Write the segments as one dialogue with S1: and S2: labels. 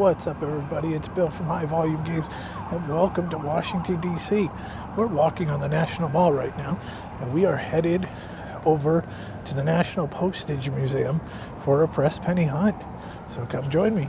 S1: What's up, everybody? It's Bill from High Volume Games, and welcome to Washington D.C. We're walking on the National Mall right now, and we are headed over to the National Postage Museum for a press penny hunt. So come join me.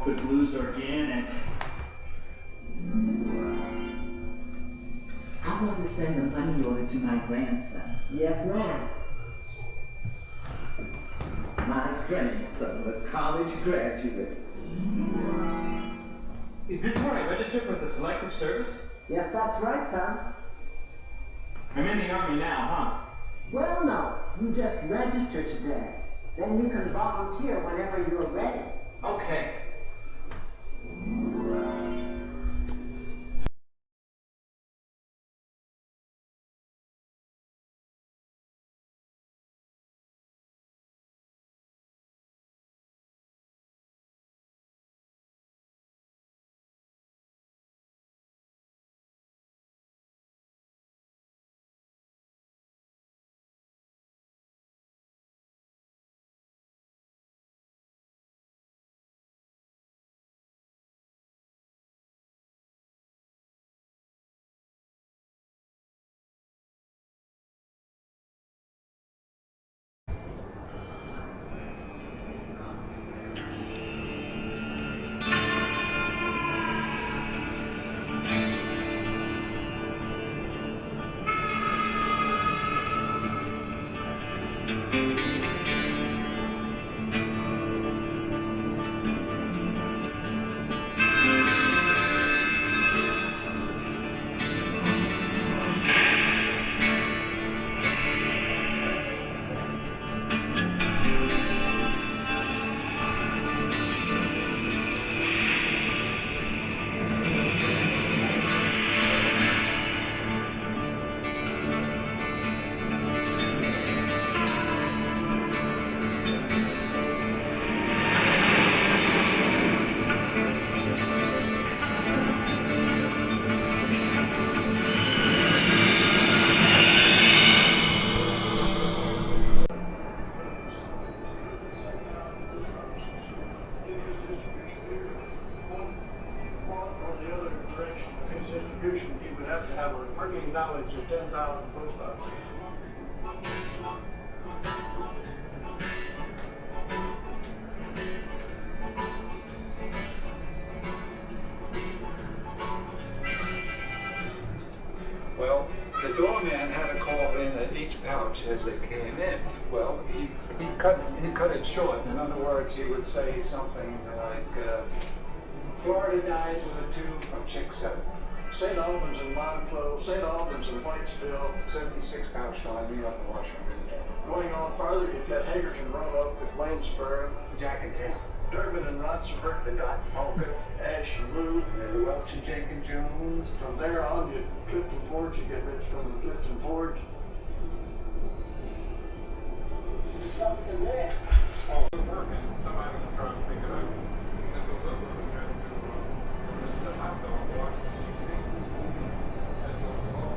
S2: The blue's organic.
S3: I want to send a money order to my grandson.
S4: Yes, ma'am.
S3: My grandson, a college graduate.
S2: Is this where I register for the Selective Service?
S4: Yes, that's right, son.
S2: I'm in the Army now,
S4: Well, no. You just register today. Then you can volunteer whenever you're ready.
S2: huh? Okay.
S5: would have to have a working knowledge of 10,000 post offices.
S6: Well, the doorman had to call in at each pouch as they came in. Well, he cut it short. In other words, he would say something like, Florida dies with a tube from Chick 7.
S5: St. Albans and Montrose, St. Albans and Whitesville.
S6: 76 pouch on New York and Washington.
S5: Going on farther, you've got Hagerton Roanoke at Waynesboro,
S6: Jack and Tam.
S5: Durbin and Rotsburg, the Dot Polka, Ash and Lou.
S6: And Welch and Jenkins Jones.
S5: From there on, you Clifton Forge, you get rich from the Clifton Forge.
S7: Something there.
S8: Oh, somebody was trying to pick it up. This was a little address to Mr. Hopper on Washington D.C. That's on the law.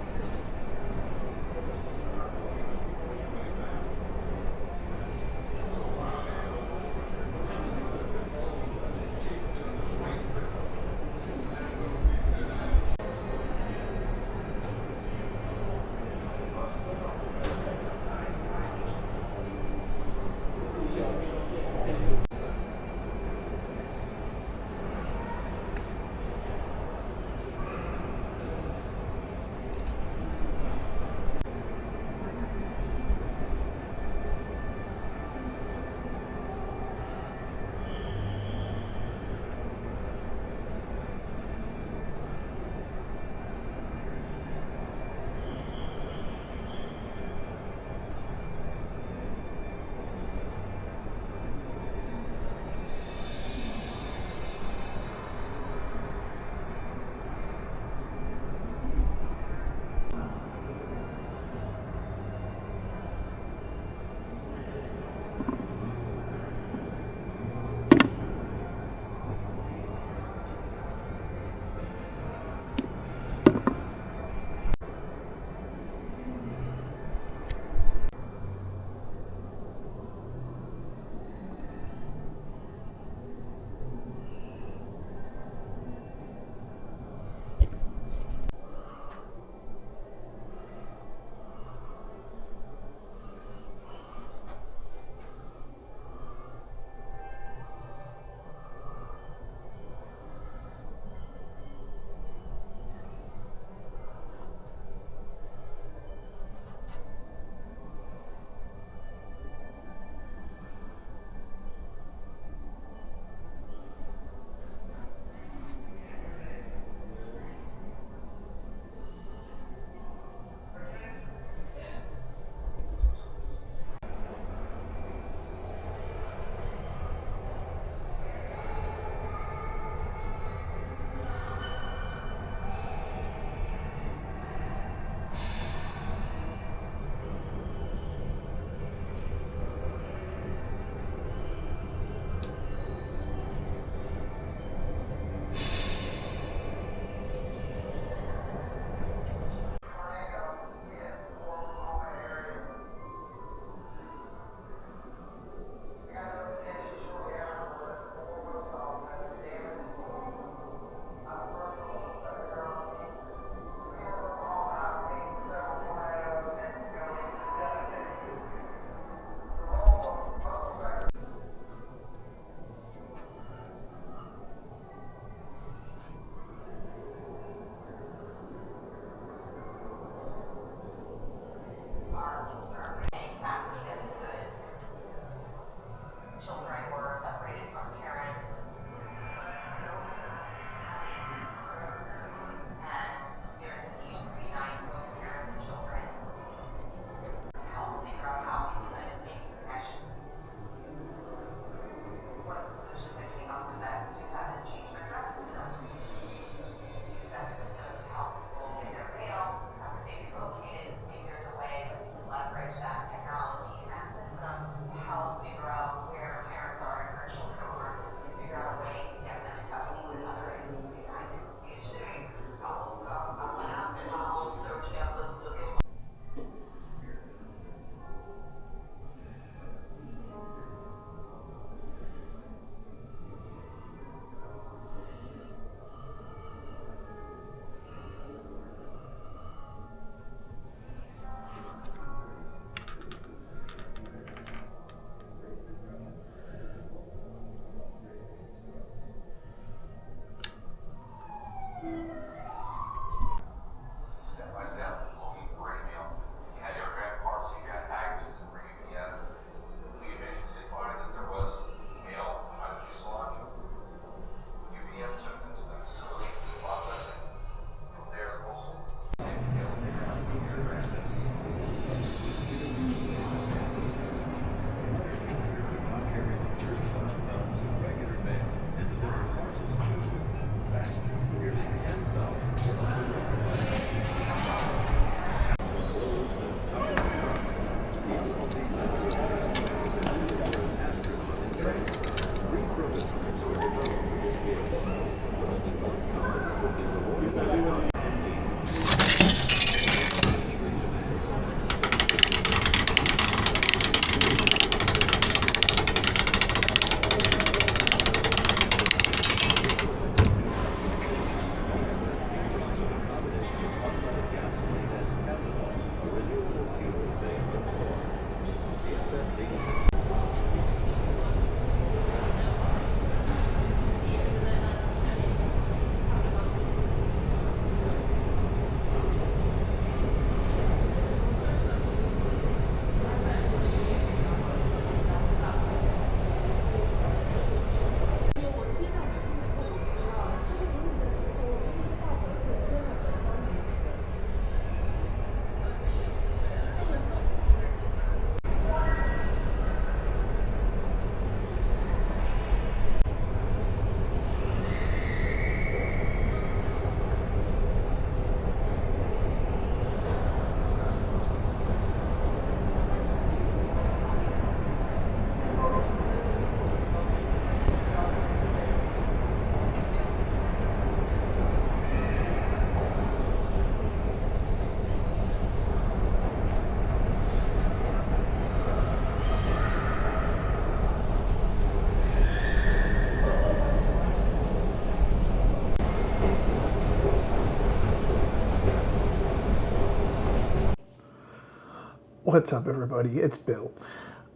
S1: What's up, everybody? It's Bill.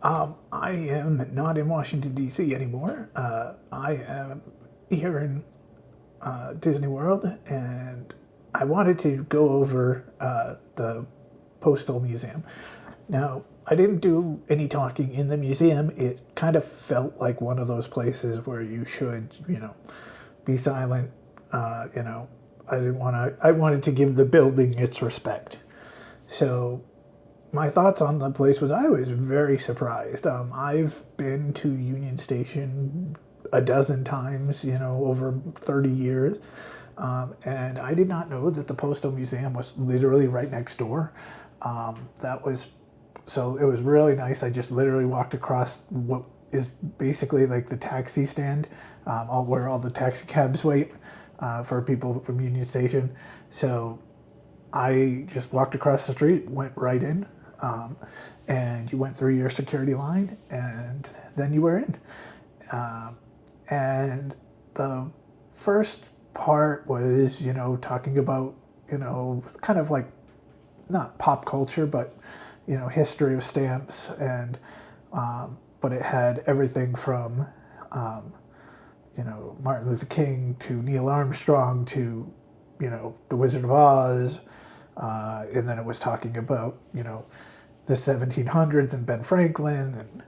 S1: I am not in Washington, D.C. anymore. I am here in Disney World, and I wanted to go over the Postal Museum. Now, I didn't do any talking in the museum. It kind of felt like one of those places where you should, be silent. I wanted to give the building its respect. So my thoughts on the place was I was very surprised. I've been to Union Station a dozen times, over 30 years. And I did not know that the Postal Museum was literally right next door. So it was really nice. I just literally walked across what is basically like the taxi stand, where all the taxi cabs wait for people from Union Station. So I just walked across the street, went right in, and you went through your security line, and then you were in. And the first part was, talking about, kind of like not pop culture, but, history of stamps. And, but it had everything from, Martin Luther King to Neil Armstrong to, the Wizard of Oz. And then it was talking about, the 1700s and Ben Franklin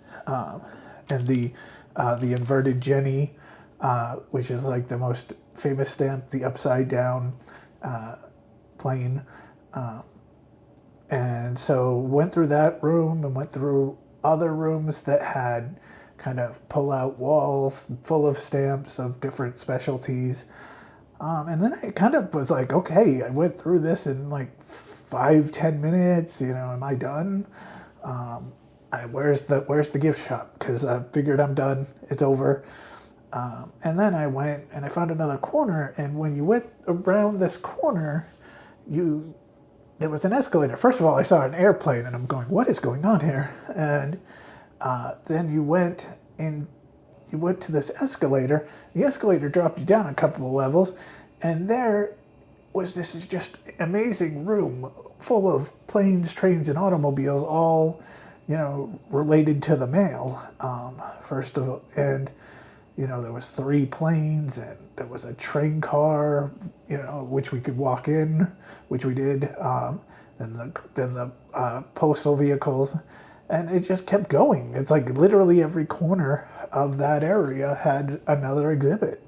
S1: and the inverted Jenny, which is like the most famous stamp, the upside down plane. And so went through that room and went through other rooms that had kind of pull-out walls full of stamps of different specialties. And then I kind of was like, okay, I went through this in like 5-10 minutes, am I done? Where's the gift shop? Because I figured I'm done, it's over. And then I went and I found another corner, and when you went around this corner, there was an escalator. First of all, I saw an airplane, and I'm going, what is going on here? And then you went to this escalator. The escalator dropped you down a couple of levels, and there was this just amazing room full of planes, trains, and automobiles, all, related to the mail, first of all. And, there was 3 planes, and there was a train car, which we could walk in, which we did, then the postal vehicles, and it just kept going. It's like literally every corner of that area had another exhibit.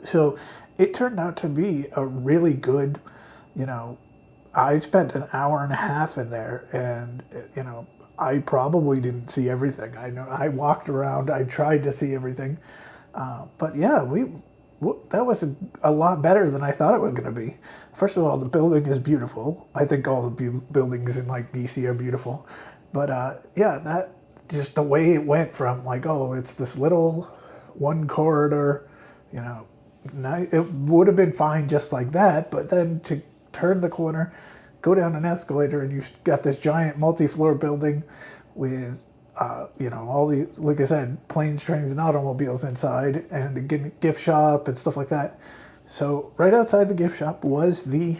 S1: So it turned out to be a really good, I spent an hour and a half in there, and, I probably didn't see everything. I know I walked around, I tried to see everything. But yeah, that was a lot better than I thought it was going to be. First of all, the building is beautiful. I think all the buildings in like DC are beautiful. But yeah, that just the way it went from like, oh, it's this little one corridor, it would have been fine just like that. But then to turn the corner, go down an escalator, and you've got this giant multi-floor building with, all the, like I said, planes, trains, and automobiles inside, and a gift shop and stuff like that. So right outside the gift shop was the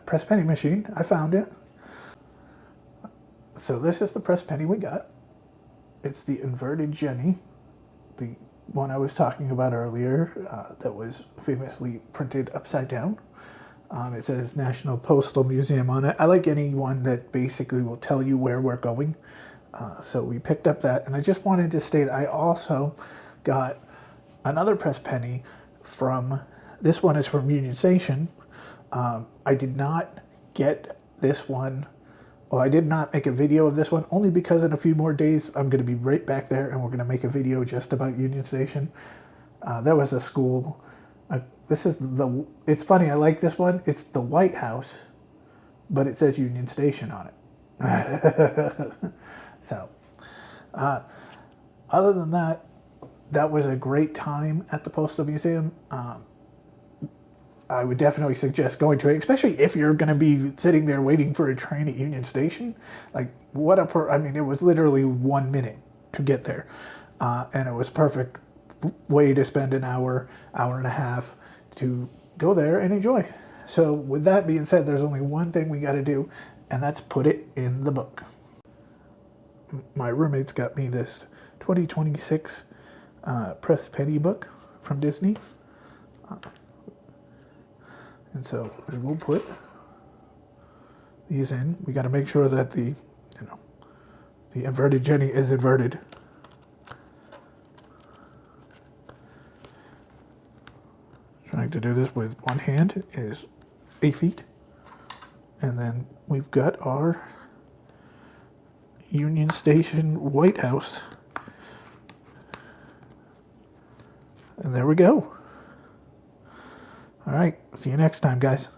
S1: press penny machine. I found it. So this is the press penny we got. It's the inverted Jenny, the one I was talking about earlier, that was famously printed upside down. It says National Postal Museum on it. I like any one that basically will tell you where we're going. So we picked up that. And I just wanted to state I also got another press penny from, this one is from Union Station. I did not get this one. Well, I did not make a video of this one, only because in a few more days I'm going to be right back there, and we're going to make a video just about Union Station. There was a school. It's funny, I like this one. It's the White House, but it says Union Station on it. So, other than that, that was a great time at the Postal Museum. I would definitely suggest going to it, especially if you're going to be sitting there waiting for a train at Union Station. Like, it was literally 1 minute to get there. And it was perfect way to spend an hour and a half to go there and enjoy. So with that being said, there's only one thing we got to do, and that's put it in the book. my roommates got me this 2026 press penny book from Disney. And so we will put these in. We got to make sure that the inverted Jenny is inverted. Trying to do this with one hand is 8 feet. And then we've got our Union Station White House. And there we go. All right. See you next time, guys.